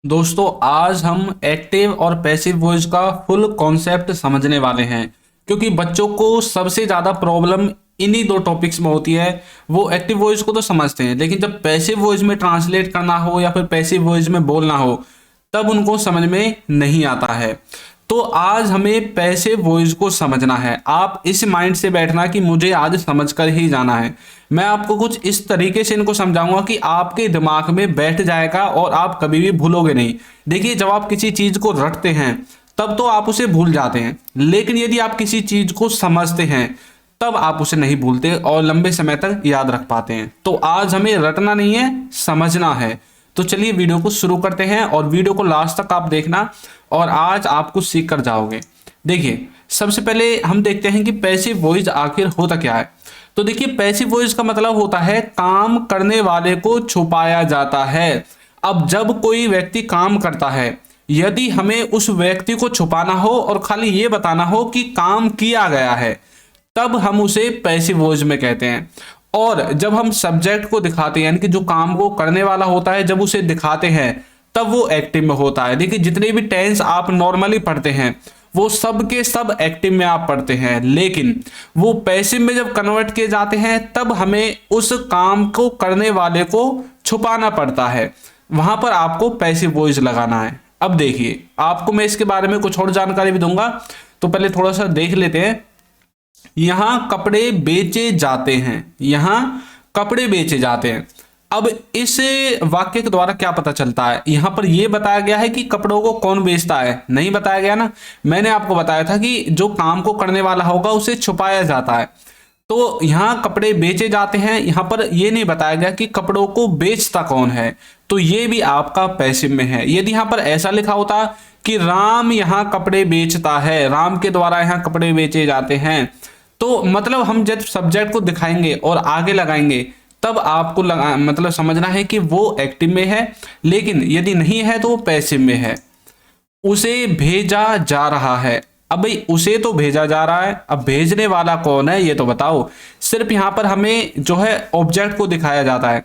दोस्तों आज हम एक्टिव और पैसिव वॉइस का फुल कॉन्सेप्ट समझने वाले हैं क्योंकि बच्चों को सबसे ज़्यादा प्रॉब्लम इन्हीं दो टॉपिक्स में होती है। वो एक्टिव वॉइस को तो समझते हैं लेकिन जब पैसिव वॉइस में ट्रांसलेट करना हो या फिर पैसिव वॉइस में बोलना हो तब उनको समझ में नहीं आता है। तो आज हमें पैसिव वॉइस को समझना है। आप इस माइंड से बैठना कि मुझे आज समझकर ही जाना है। मैं आपको कुछ इस तरीके से इनको समझाऊंगा कि आपके दिमाग में बैठ जाएगा और आप कभी भी भूलोगे नहीं। देखिए, जब आप किसी चीज को रटते हैं तब तो आप उसे भूल जाते हैं, लेकिन यदि आप किसी चीज को समझते हैं तब आप उसे नहीं भूलते और लंबे समय तक याद रख पाते हैं। तो आज हमें रटना नहीं है, समझना है। तो चलिए वीडियो को शुरू करते हैं और वीडियो को लास्ट तक आप देखना और आज आप कुछ सीख कर जाओगे। देखिए, सबसे पहले हम देखते हैं कि पैसिव वॉइस आखिर होता क्या है। तो देखिए, पैसिव वॉइस का मतलब होता है काम करने वाले को छुपाया जाता है। अब जब कोई व्यक्ति काम करता है, यदि हमें उस व्यक्ति को छुपाना हो और खाली ये बताना हो कि काम किया गया है, तब हम उसे पैसिव वॉइस में कहते हैं। और जब हम सब्जेक्ट को दिखाते हैं, यानी कि जो काम को करने वाला होता है, जब उसे दिखाते हैं तब वो एक्टिव में होता है। देखिए, जितने भी टेंस आप नॉर्मली पढ़ते हैं वो सब के सब एक्टिव में आप पढ़ते हैं, लेकिन वो पैसिव में जब कन्वर्ट किए जाते हैं तब हमें उस काम को करने वाले को छुपाना पड़ता है। वहां पर आपको पैसिव वॉइस लगाना है। अब देखिए, आपको मैं इसके बारे में कुछ और जानकारी भी दूंगा, तो पहले थोड़ा सा देख लेते हैं। यहां कपड़े बेचे जाते हैं, यहां कपड़े बेचे जाते हैं। अब इस वाक्य के द्वारा क्या पता चलता है? यहां पर यह बताया गया है कि कपड़ों को कौन बेचता है, नहीं बताया गया ना। मैंने आपको बताया था कि जो काम को करने वाला होगा उसे छुपाया जाता है। तो यहां कपड़े बेचे जाते हैं, यहां पर यह नहीं बताया गया कि कपड़ों को बेचता कौन है, तो ये भी आपका पैसिव में है। यदि यहां पर ऐसा लिखा होता कि राम यहां कपड़े बेचता है, राम के द्वारा यहां कपड़े बेचे जाते हैं, तो मतलब हम जब सब्जेक्ट को दिखाएंगे और आगे लगाएंगे तब आपको मतलब समझना है कि वो एक्टिव में है, लेकिन यदि नहीं है तो वो पैसिव में है। उसे भेजा जा रहा है। अब भाई, उसे तो भेजा जा रहा है, अब भेजने वाला कौन है ये तो बताओ। सिर्फ यहां पर हमें जो है ऑब्जेक्ट को दिखाया जाता है।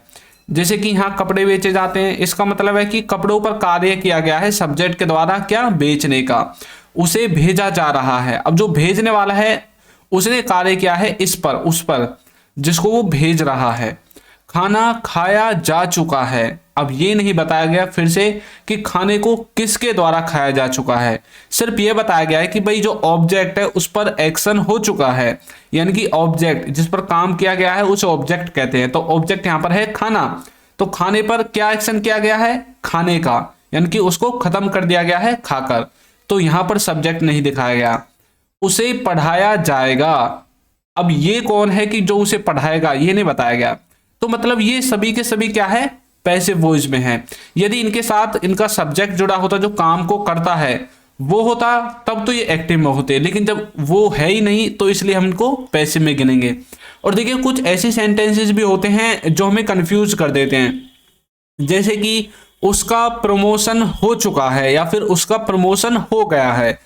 जैसे कि यहाँ कपड़े बेचे जाते हैं, इसका मतलब है कि कपड़ों पर कार्य किया गया है सब्जेक्ट के द्वारा, क्या, बेचने का। उसे भेजा जा रहा है। अब जो भेजने वाला है उसने कार्य किया है इस पर, उस पर जिसको वो भेज रहा है। खाना खाया जा चुका है। अब ये नहीं बताया गया फिर से कि खाने को किसके द्वारा खाया जा चुका है, सिर्फ ये बताया गया है कि भाई जो ऑब्जेक्ट है उस पर एक्शन हो चुका है, यानी कि ऑब्जेक्ट जिस पर काम किया गया है उस ऑब्जेक्ट कहते हैं। तो ऑब्जेक्ट यहां पर है खाना, तो खाने पर क्या एक्शन किया गया है, खाने का, यानी कि उसको खत्म कर दिया गया है खाकर। तो यहां पर सब्जेक्ट नहीं दिखाया गया। उसे पढ़ाया जाएगा। अब ये कौन है कि जो उसे पढ़ाएगा, ये नहीं बताया गया। तो मतलब ये सभी के सभी क्या है, पैसिव वॉइस में है। यदि इनके साथ इनका सब्जेक्ट जुड़ा होता जो काम को करता है वो होता तब तो ये एक्टिव में होते, लेकिन जब वो है ही नहीं तो इसलिए हम इनको पैसिव में गिनेंगे। और देखिए, कुछ ऐसे सेंटेंसेस भी होते हैं जो हमें कंफ्यूज कर देते हैं, जैसे कि उसका प्रमोशन हो चुका है या फिर उसका प्रमोशन हो गया है।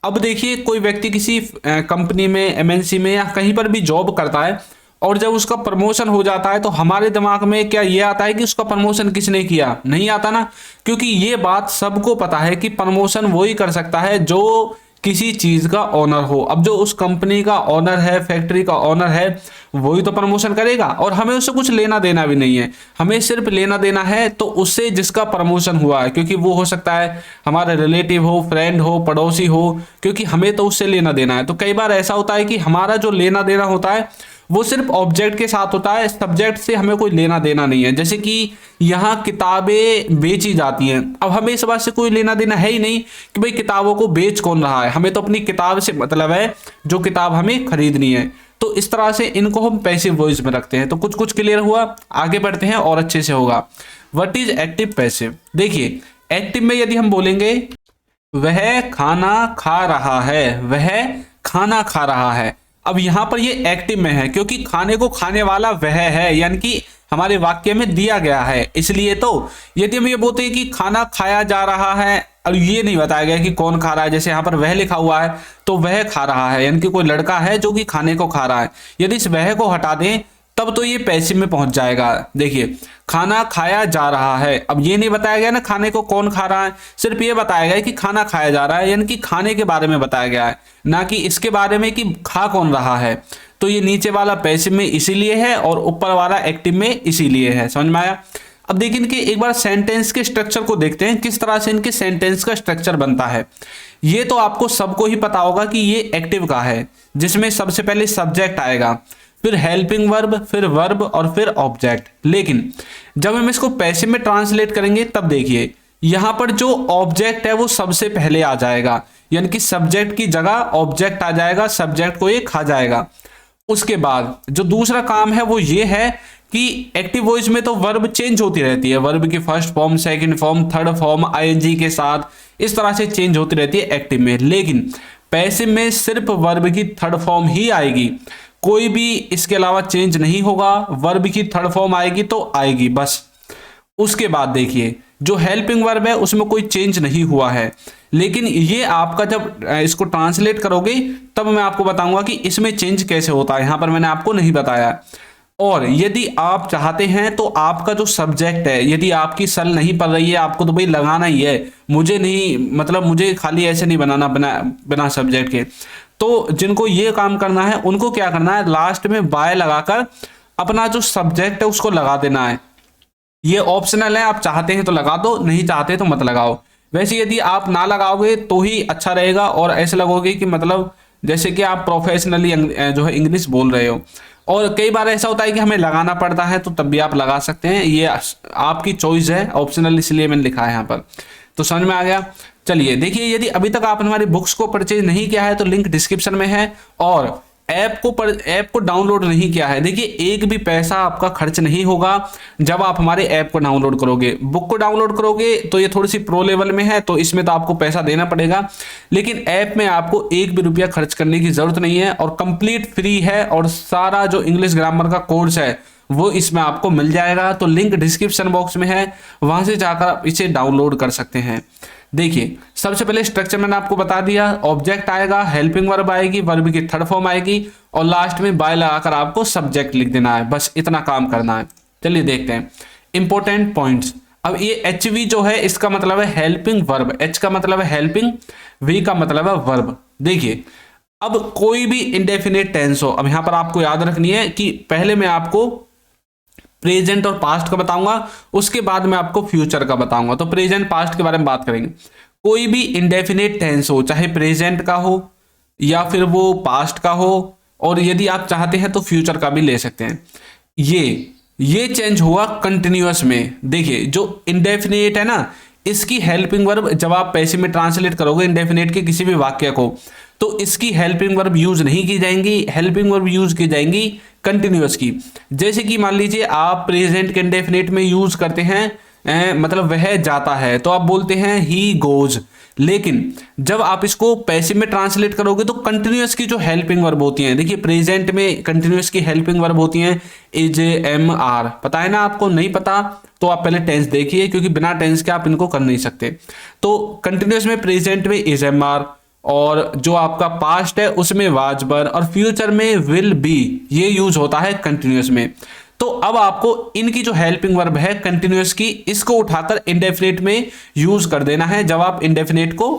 अब देखिए, कोई व्यक्ति किसी कंपनी में, एमएनसी में या कहीं पर भी जॉब करता है और जब उसका प्रमोशन हो जाता है तो हमारे दिमाग में क्या ये आता है कि उसका प्रमोशन किसने किया? नहीं आता ना, क्योंकि ये बात सबको पता है कि प्रमोशन वही कर सकता है जो किसी चीज का ओनर हो। अब जो उस कंपनी का ओनर है, फैक्ट्री का ओनर है, वही तो प्रमोशन करेगा और हमें उससे कुछ लेना देना भी नहीं है। हमें सिर्फ लेना देना है तो उससे जिसका प्रमोशन हुआ है, क्योंकि वो हो सकता है हमारा रिलेटिव हो, फ्रेंड हो, पड़ोसी हो, क्योंकि हमें तो उससे लेना देना है। तो कई बार ऐसा होता है कि हमारा जो लेना देना होता है वो सिर्फ ऑब्जेक्ट के साथ होता है, सब्जेक्ट से हमें कोई लेना देना नहीं है। जैसे कि यहाँ किताबें बेची जाती हैं, अब हमें इस बात से कोई लेना देना है ही नहीं कि भाई किताबों को बेच कौन रहा है, हमें तो अपनी किताब से मतलब है जो किताब हमें खरीदनी है। तो इस तरह से इनको हम पैसिव वॉइस में रखते हैं। तो कुछ कुछ क्लियर हुआ, आगे बढ़ते हैं और अच्छे से होगा। What is active passive? देखिए, एक्टिव में यदि हम बोलेंगे वह खाना खा रहा है, वह खाना खा रहा है। अब यहां पर ये एक्टिव में है क्योंकि खाने को खाने वाला वह है, यानी कि हमारे वाक्य में दिया गया है, इसलिए। तो यदि हम ये बोलते हैं कि खाना खाया जा रहा है और ये नहीं बताया गया कि कौन खा रहा है, जैसे यहाँ पर वह लिखा हुआ है तो वह खा रहा है, यानी कि कोई लड़का है जो कि खाने को खा रहा है। यदि इस वह को हटा दें तब तो ये पैसिव में पहुंच जाएगा। देखिए, खाना खाया जा रहा है, अब ये नहीं बताया गया ना खाने को कौन खा रहा है, सिर्फ ये बताया गया है कि खाना खाया जा रहा है, यानी कि खाने के बारे में बताया गया है, ना कि इसके बारे में कि खा कौन रहा है। तो ये नीचे वाला पैसिव में इसीलिए है और ऊपर वाला एक्टिव में इसीलिए है। समझ में आया? अब देखिए इनके एक बार सेंटेंस के स्ट्रक्चर को देखते हैं, किस तरह से इनके सेंटेंस का स्ट्रक्चर बनता है। ये तो आपको सबको ही पता होगा कि ये एक्टिव का है, जिसमें सबसे पहले सब्जेक्ट आएगा, फिर हेल्पिंग वर्ब, फिर वर्ब और फिर ऑब्जेक्ट। लेकिन जब हम इसको पैसिव में ट्रांसलेट करेंगे तब देखिए यहां पर जो ऑब्जेक्ट है वो सबसे पहले आ जाएगा, यानी कि सब्जेक्ट की जगह ऑब्जेक्ट आ जाएगा, सब्जेक्ट को ये खा जाएगा। उसके बाद जो दूसरा काम है वो ये है कि एक्टिव वॉइस में तो वर्ब चेंज होती रहती है, वर्ब की first form, second form, third form, ING के साथ, इस तरह से चेंज होती रहती है एक्टिव में। लेकिन पैसिव में सिर्फ वर्ब की थर्ड फॉर्म ही आएगी, कोई भी इसके अलावा चेंज नहीं होगा। वर्ब की थर्ड फॉर्म आएगी तो आएगी बस। उसके बाद देखिए जो हेल्पिंग वर्ब है उसमें कोई चेंज नहीं हुआ है, लेकिन ये आपका जब इसको ट्रांसलेट करोगे तब मैं आपको बताऊंगा कि इसमें चेंज कैसे होता है, यहां पर मैंने आपको नहीं बताया। और यदि आप चाहते हैं तो आपका जो सब्जेक्ट है, यदि आपकी सल नहीं पड़ रही है, आपको तो भाई लगाना ही है, मुझे नहीं, मतलब मुझे खाली ऐसे नहीं बनाना बिना सब्जेक्ट के, तो जिनको ये काम करना है उनको क्या करना है, लास्ट में बाय लगाकर अपना जो सब्जेक्ट है उसको लगा देना है। ये ऑप्शनल है, आप चाहते हैं तो लगा दो, नहीं चाहते तो मत लगाओ। वैसे यदि आप ना लगाओगे तो ही अच्छा रहेगा, और ऐसे लगोगे कि मतलब जैसे कि आप प्रोफेशनली जो है इंग्लिश बोल रहे हो। और कई बार ऐसा होता है कि हमें लगाना पड़ता है, तो तब भी आप लगा सकते हैं, ये आपकी चॉइस है, ऑप्शनल इसलिए मैंने लिखा है यहाँ पर। तो समझ में आ गया? चलिए देखिए, यदि अभी तक आपने हमारी बुक्स को परचेज नहीं किया है तो लिंक डिस्क्रिप्शन में है, और ऐप को डाउनलोड नहीं किया है, देखिए एक भी पैसा आपका खर्च नहीं होगा जब आप हमारे ऐप को डाउनलोड करोगे। बुक को डाउनलोड करोगे तो ये थोड़ी सी प्रो लेवल में है, तो इसमें तो आपको पैसा देना पड़ेगा, लेकिन ऐप में आपको एक भी रुपया खर्च करने की जरूरत नहीं है, और कंप्लीट फ्री है, और सारा जो इंग्लिश ग्रामर का कोर्स है वो इसमें आपको मिल जाएगा। तो लिंक डिस्क्रिप्शन बॉक्स में है, वहां से जाकर आप इसे डाउनलोड कर सकते हैं। देखिए सबसे पहले स्ट्रक्चर मैंने आपको बता दिया, ऑब्जेक्ट आएगा, हेल्पिंग वर्ब आएगी, वर्ब की थर्ड फॉर्म आएगी, और लास्ट में बाय लगाकर आपको सब्जेक्ट लिख देना है, बस इतना काम करना है। चलिए देखते हैं इंपॉर्टेंट पॉइंट्स। अब ये एच वी जो है इसका मतलब है हेल्पिंग वर्ब, एच का मतलब है हेल्पिंग, वी का मतलब है वर्ब। देखिए अब कोई भी इंडेफिनिट टेंस हो, अब यहां पर आपको याद रखनी है कि पहले मैं आपको प्रेजेंट और पास्ट का बताऊंगा, उसके बाद मैं आपको फ्यूचर का बताऊंगा। तो प्रेजेंट पास्ट के बारे में बात करेंगे। कोई भी इंडेफिनिट टेंस हो, चाहे प्रेजेंट का हो या फिर वो पास्ट का हो, और यदि आप चाहते हैं तो फ्यूचर का भी ले सकते हैं। ये चेंज हुआ कंटिन्यूअस में। देखिए जो इंडेफिनिट है ना, इसकी हेल्पिंग वर्ब जब आप पैसिव में ट्रांसलेट करोगे इंडेफिनिट के किसी भी वाक्य को, तो इसकी हेल्पिंग वर्ब यूज नहीं की जाएंगी, हेल्पिंग वर्ब यूज की जाएंगी कंटिन्यूअस की। जैसे कि मान लीजिए आप प्रेजेंट के इंडेफिनिट में यूज करते हैं मतलब वह जाता है, तो आप बोलते हैं ही गोज। लेकिन जब आप इसको पैसिव में ट्रांसलेट करोगे तो कंटिन्यूअस की जो हेल्पिंग वर्ब होती हैं, देखिए प्रेजेंट में कंटिन्यूअस की हेल्पिंग वर्ब होती हैं इज, एम, आर। पता है ना आपको? नहीं पता तो आप पहले टेंस देखिए, क्योंकि बिना टेंस के आप इनको कर नहीं सकते। तो कंटिन्यूअस में प्रेजेंट में इज, एम, आर, और जो आपका पास्ट है उसमें वाज वर, और फ्यूचर में विल बी, ये यूज होता है कंटिन्यूअस में। तो अब आपको इनकी जो हेल्पिंग वर्ब है कंटिन्यूअस की, इसको उठाकर इंडेफिनिट में यूज कर देना है जब आप इंडेफिनिट को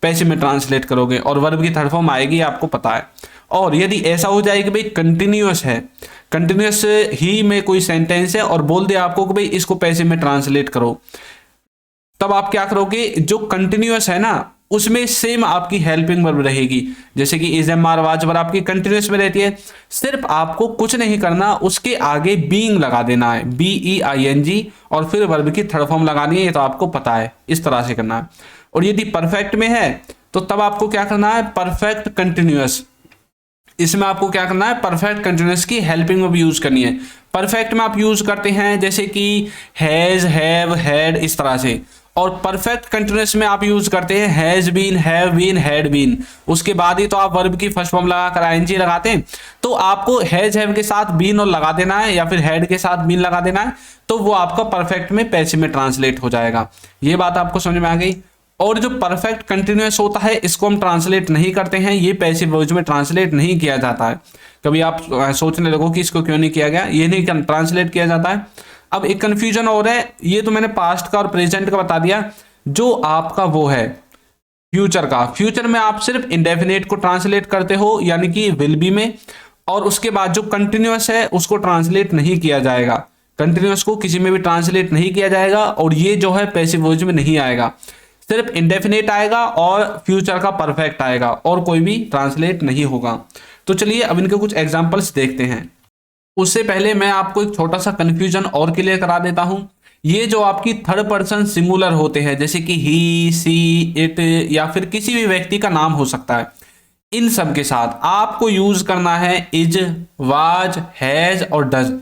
पैसिव में ट्रांसलेट करोगे, और वर्ब की थर्ड फॉर्म आएगी, आपको पता है। और यदि ऐसा हो जाए कि भाई कंटिन्यूअस है, कंटिन्यूअस ही में कोई सेंटेंस है और बोल दे आपको कि भाई इसको पैसिव में ट्रांसलेट करो, तब आप क्या करोगे, जो कंटिन्यूअस है ना उसमें सेम आपकी हेल्पिंग वर्ब रहेगी। जैसे कि is, am, are, was were आपकी कंटिन्यूअस में रहती है, सिर्फ आपको कुछ नहीं करना, उसके आगे बीइंग लगा देना है, BEING, और फिर वर्ब की थर्ड फॉर्म लगानी है, ये तो आपको पता है, इस तरह से करना है। और यदि परफेक्ट में है तो तब आपको क्या करना है, परफेक्ट कंटिन्यूअस, इसमें आपको क्या करना है, परफेक्ट कंटिन्यूअस की हेल्पिंग वर्ब यूज करनी है। परफेक्ट में आप यूज करते हैं जैसे कि हैज, हैव, हैड, इस तरह से, और परफेक्ट कंटिन्यूअस में आप यूज करते हैं has been, have been, had been, उसके बाद ही तो आप वर्ब की फर्स्ट फॉर्म लगाकर आईएनजी लगाते हैं। तो आपको हैज, हैव के साथ बीन और लगा देना है, या फिर हैड के साथ बीन लगा देना है, तो वो आपका परफेक्ट में पैसिव में ट्रांसलेट हो जाएगा। ये बात आपको समझ में आ गई। और जो परफेक्ट कंटिन्यूअस होता है इसको हम ट्रांसलेट नहीं करते हैं, ये पैसिव वॉइस में ट्रांसलेट नहीं किया जाता है। कभी आप सोचने लगो कि इसको क्यों नहीं किया गया, ये नहीं ट्रांसलेट किया जाता है। अब एक कंफ्यूजन और है, ये तो मैंने पास्ट का और प्रेजेंट का बता दिया, जो आपका वो है फ्यूचर का, फ्यूचर में आप सिर्फ इंडेफिनेट को ट्रांसलेट करते हो यानी कि विल बी में, और उसके बाद जो कंटिन्यूअस है उसको ट्रांसलेट नहीं किया जाएगा, कंटिन्यूअस को किसी में भी ट्रांसलेट नहीं किया जाएगा, और ये जो है पैसिव वॉइस में नहीं आएगा, सिर्फ इंडेफिनेट आएगा और फ्यूचर का परफेक्ट आएगा और कोई भी ट्रांसलेट नहीं होगा। तो चलिए अब इनके कुछ एग्जांपल्स देखते हैं। उससे पहले मैं आपको एक छोटा सा कंफ्यूजन और क्लियर करा देता हूं। ये जो आपकी थर्ड पर्सन सिंगुलर होते हैं जैसे कि ही, सी, इट या फिर किसी भी व्यक्ति का नाम हो सकता है, इन सब के साथ आपको यूज करना है इज, वाज, हैज और डज,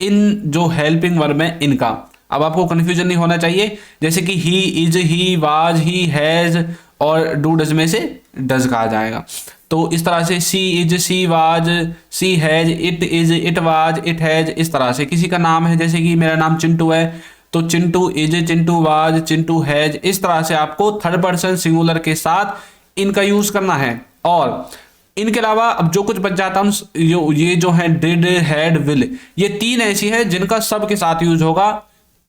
इन जो हेल्पिंग वर्ब है इनका। अब आपको कंफ्यूजन नहीं होना चाहिए, जैसे कि he, is, he, was, he, has और डू डज में से डज कहा जाएगा। तो इस तरह से she is, she was, she has, it is, it was, it has, इस तरह से किसी का नाम है, जैसे कि मेरा नाम चिंटू है तो Chintu is, Chintu was, Chintu has, इस तरह से आपको थर्ड पर्सन सिंगुलर के साथ इनका यूज करना है। और इनके अलावा अब जो कुछ बच जाता है ये जो है डिड, हैड, विल, ये तीन ऐसी है जिनका सबके साथ यूज होगा,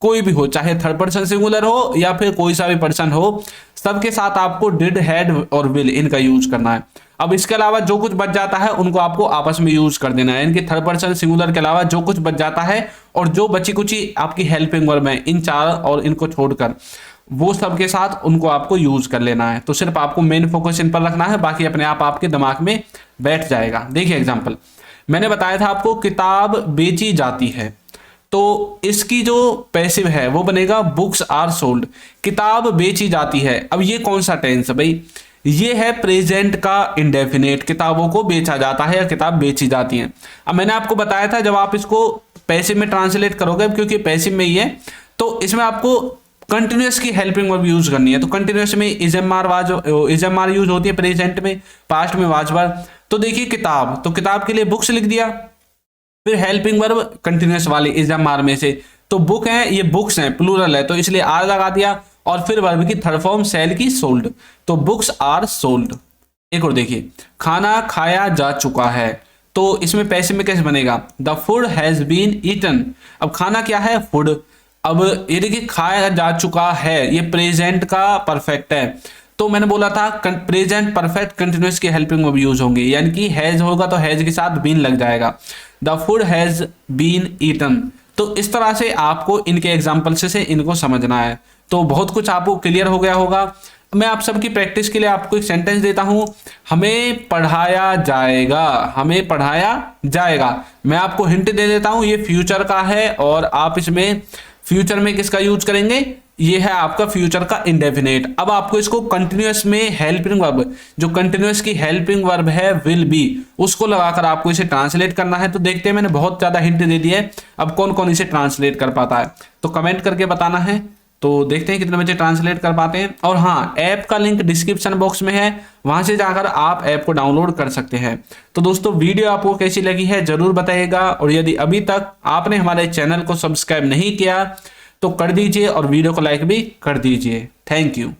कोई भी हो, चाहे थर्ड पर्सन सिंगुलर हो या फिर कोई सा भी पर्सन हो, सबके साथ आपको डिड, हैड और विल इनका यूज करना है। अब इसके अलावा जो कुछ बच जाता है उनको आपको आपस में यूज कर देना है, इनके थर्ड पर्सन सिंगुलर के अलावा जो कुछ बच जाता है और जो बची कुची आपकी हेल्पिंग वर्ब है इन चार और इनको छोड़कर वो सब के साथ उनको आपको यूज कर लेना है। तो सिर्फ आपको मेन फोकस इन पर रखना है, बाकी अपने आप आपके दिमाग में बैठ जाएगा। देखिए एग्जाम्पल, मैंने बताया था आपको किताब बेची जाती है, तो इसकी जो पैसिव है वो बनेगा बुक्स आर सोल्ड, किताब बेची जाती है। अब ये कौन सा टेंस है भाई, ये है प्रेजेंट का इंडेफिनेट, किताबों को बेचा जाता है या किताब बेची जाती है। अब मैंने आपको बताया था जब आप इसको पैसिव में ट्रांसलेट करोगे, क्योंकि पैसिव में ही है तो इसमें आपको कंटिन्यूअस की हेल्पिंग वर्ब यूज करनी है। तो कंटिन्यूअस में is am are was, is am are use होती है प्रेजेंट में, पास्ट में वाज वर। तो देखिए किताब, तो किताब के लिए बुक्स लिख दिया, फिर हेल्पिंग वर्ब कंटिन्यूअस वाली इज एम आर में से, तो बुक है, ये बुक्स हैं प्लूरल है तो इसलिए आर लगा दिया, और फिर वर्ब की थर्ड फॉर्म सेल की सोल्ड, तो बुक्स आर सोल्ड। एक और देखिए, खाना खाया जा चुका है, तो इसमें पैसिव में कैसे बनेगा, the food has been eaten. अब खाना क्या है, फूड। अब ये देखिए खाया जा चुका है, ये प्रेजेंट का परफेक्ट है, तो मैंने बोला था प्रेजेंट परफेक्ट कंटिन्यूअस की हेल्पिंग वर्ब यूज होंगे, यानी कि हैज होगा तो हैज के साथ बीन लग जाएगा, the food has been eaten. तो इस तरह से आपको इनके एग्जाम्पल से इनको समझना है। तो बहुत कुछ आपको क्लियर हो गया होगा। मैं आप सबकी प्रैक्टिस के लिए आपको एक सेंटेंस देता हूं, हमें पढ़ाया जाएगा, हमें पढ़ाया जाएगा। मैं आपको हिंट दे देता हूं, ये फ्यूचर का है और आप इसमें फ्यूचर में किसका यूज करेंगे, ये है आपका फ्यूचर का इंडेफिनेट। अब आपको इसको कंटिन्यूअस में हेल्पिंग वर्ब, जो कंटिन्यूअस की हेल्पिंग वर्ब है विल बी, उसको लगाकर आपको इसे ट्रांसलेट करना है। तो देखते हैं मैंने बहुत ज्यादा हिंट दे दी है, अब कौन कौन इसे ट्रांसलेट कर पाता है तो कमेंट करके बताना है। तो देखते हैं कितने बच्चे ट्रांसलेट कर पाते हैं। और हाँ, ऐप का लिंक डिस्क्रिप्शन बॉक्स में है, वहां से जाकर आप ऐप को डाउनलोड कर सकते हैं। तो दोस्तों वीडियो आपको कैसी लगी है जरूर बताइएगा, और यदि अभी तक आपने हमारे चैनल को सब्सक्राइब नहीं किया तो कर दीजिए और वीडियो को लाइक भी कर दीजिए। Thank you.